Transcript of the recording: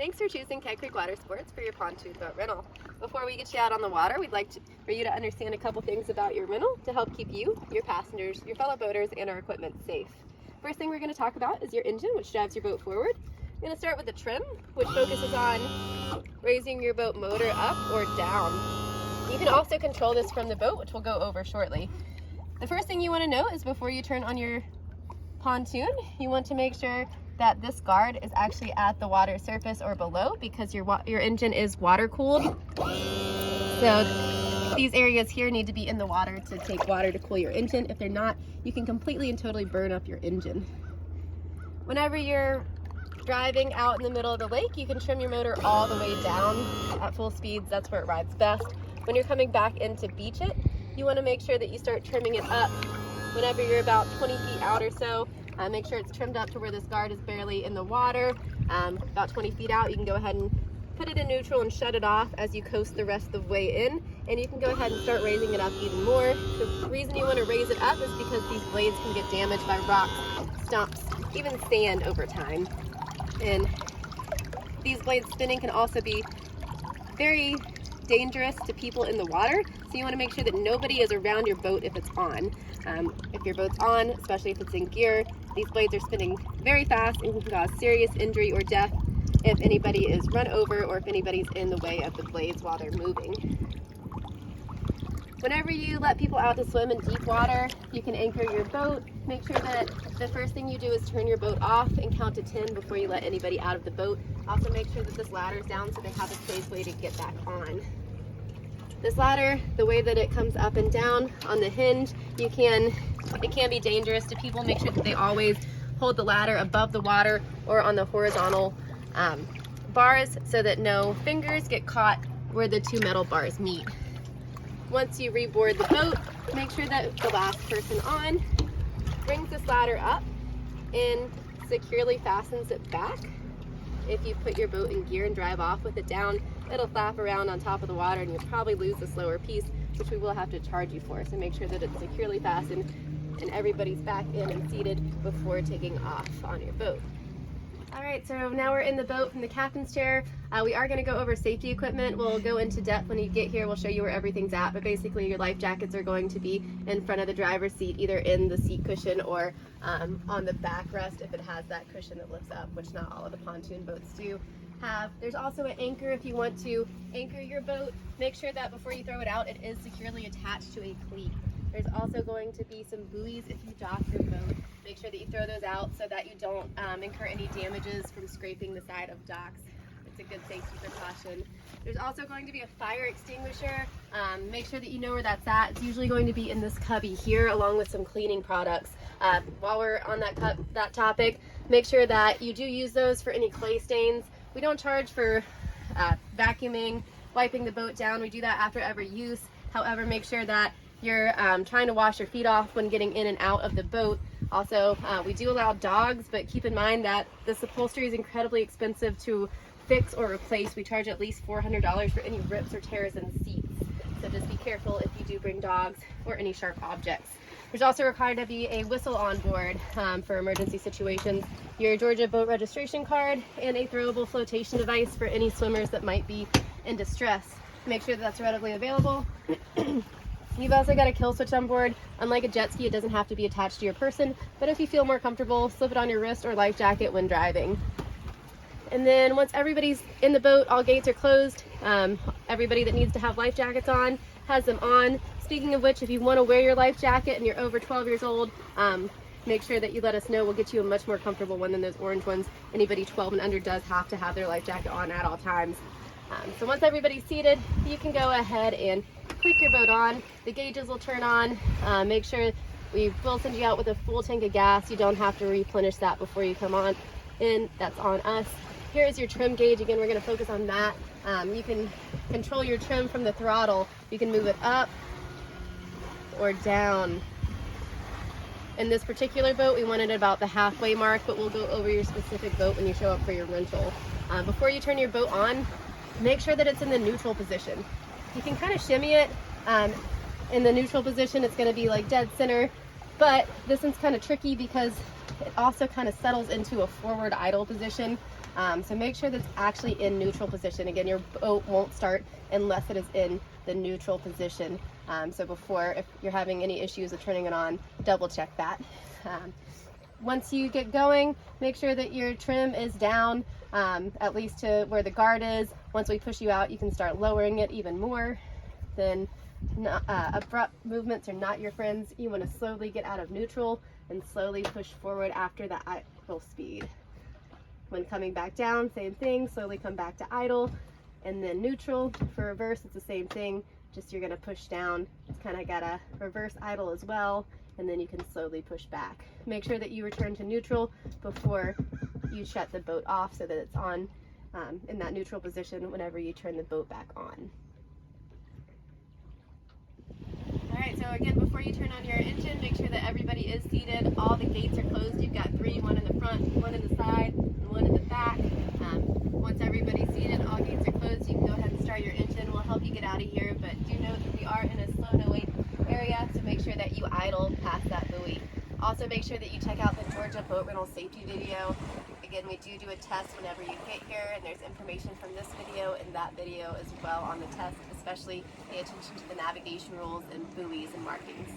Thanks for choosing Keg Creek Water Sports for your pontoon boat rental. Before we get you out on the water, we'd like for you to understand a couple things about your rental to help keep you, your passengers, your fellow boaters, and our equipment safe. First thing we're going to talk about is your engine, which drives your boat forward. We're going to start with the trim, which focuses on raising your boat motor up or down. You can also control this from the boat, which we'll go over shortly. The first thing you want to know is before you turn on your pontoon, you want to make sure that this guard is actually at the water surface or below, because your engine is water cooled. So these areas here need to be in the water to take water to cool your engine. If they're not, you can completely and totally burn up your engine. Whenever you're driving out in the middle of the lake, you can trim your motor all the way down at full speeds. That's where it rides best. When you're coming back in to beach it, you want to make sure that you start trimming it up whenever you're about 20 feet out or so. Make sure it's trimmed up to where this guard is barely in the water. About 20 feet out, you can go ahead and put it in neutral and shut it off as you coast the rest of the way in. And you can go ahead and start raising it up even more. The reason you want to raise it up is because these blades can get damaged by rocks, stumps, even sand over time. And these blades spinning can also be very dangerous to people in the water, so you want to make sure that nobody is around your boat if it's on. If your boat's on, especially if it's in gear, these blades are spinning very fast and can cause serious injury or death if anybody is run over or if anybody's in the way of the blades while they're moving. Whenever you let people out to swim in deep water, you can anchor your boat. Make sure that the first thing you do is turn your boat off and count to 10 before you let anybody out of the boat. Also make sure that this ladder is down so they have a safe way to get back on. This ladder, the way that it comes up and down on the hinge, it can be dangerous to people. Make sure that they always hold the ladder above the water or on the horizontal bars so that no fingers get caught where the two metal bars meet. Once you reboard the boat, make sure that the last person on brings this ladder up and securely fastens it back. If you put your boat in gear and drive off with it down, it'll flap around on top of the water and you'll probably lose the slower piece, which we will have to charge you for. So make sure that it's securely fastened and everybody's back in and seated before taking off on your boat. All right, so now we're in the boat from the captain's chair. We are going to go over safety equipment. We'll go into depth when you get here. We'll show you where everything's at, but basically your life jackets are going to be in front of the driver's seat, either in the seat cushion or on the backrest if it has that cushion that lifts up, which not all of the pontoon boats do have. There's also an anchor if you want to anchor your boat. Make sure that before you throw it out, it is securely attached to a cleat. There's also going to be some buoys if you dock your boat. Make sure that you throw those out so that you don't incur any damages from scraping the side of docks. It's a good safety precaution. There's also going to be a fire extinguisher. Make sure that you know where that's at. It's usually going to be in this cubby here, along with some cleaning products. While we're on that topic, make sure that you do use those for any clay stains. We don't charge for vacuuming, wiping the boat down. We do that after every use. However, make sure that you're trying to wash your feet off when getting in and out of the boat. Also, we do allow dogs, but keep in mind that this upholstery is incredibly expensive to fix or replace. We charge at least $400 for any rips or tears in the seats. So just be careful if you do bring dogs or any sharp objects. There's also required to be a whistle on board for emergency situations, your Georgia boat registration card, and a throwable flotation device for any swimmers that might be in distress. Make sure that that's readily available. You've also got a kill switch on board. Unlike a jet ski, it doesn't have to be attached to your person, but if you feel more comfortable, slip it on your wrist or life jacket when driving. And then once everybody's in the boat, all gates are closed. Everybody that needs to have life jackets on has them on. Speaking of which, if you want to wear your life jacket and you're over 12 years old, make sure that you let us know. We'll get you a much more comfortable one than those orange ones. Anybody 12 and under does have to have their life jacket on at all times. So once everybody's seated, you can go ahead and click your boat on. The gauges will turn on. Make sure we will send you out with a full tank of gas. You don't have to replenish that before you come on in. That's on us. Here is your trim gauge. Again, we're going to focus on that. You can control your trim from the throttle. You can move it up or down. In this particular boat, we wanted it about the halfway mark, but we'll go over your specific boat when you show up for your rental. Before you turn your boat on, make sure that it's in the neutral position. You can kind of shimmy it in the neutral position. It's going to be like dead center, but this one's kind of tricky because it also kind of settles into a forward idle position. So make sure that's actually in neutral position. Again, your boat won't start unless it is in the neutral position. So before, if you're having any issues with turning it on, double check that. Once you get going, make sure that your trim is down, at least to where the guard is. Once we push you out, you can start lowering it even more. Then abrupt movements are not your friends. You want to slowly get out of neutral and slowly push forward after the idle speed. When coming back down, same thing, slowly come back to idle, and then neutral. For reverse, it's the same thing, just you're going to push down. It's kind of got a reverse idle as well, and then you can slowly push back. Make sure that you return to neutral before you shut the boat off so that it's on in that neutral position whenever you turn the boat back on. Alright, so again, before you turn on your engine, make sure that everybody is seated. All the gates are closed. You've got 3, one in the front, one in the side, and one in the back. Once everybody's seated, all gates are closed, you can go ahead and start your engine. We'll help you get out of here, but do note that we are in a slow no wait area, so make sure that you idle past that buoy. Also make sure that you check out the Georgia boat rental safety video. Again, we do a test whenever you get here, and there's information from this video and that video as well on the test. Especially pay attention to the navigation rules and buoys and markings.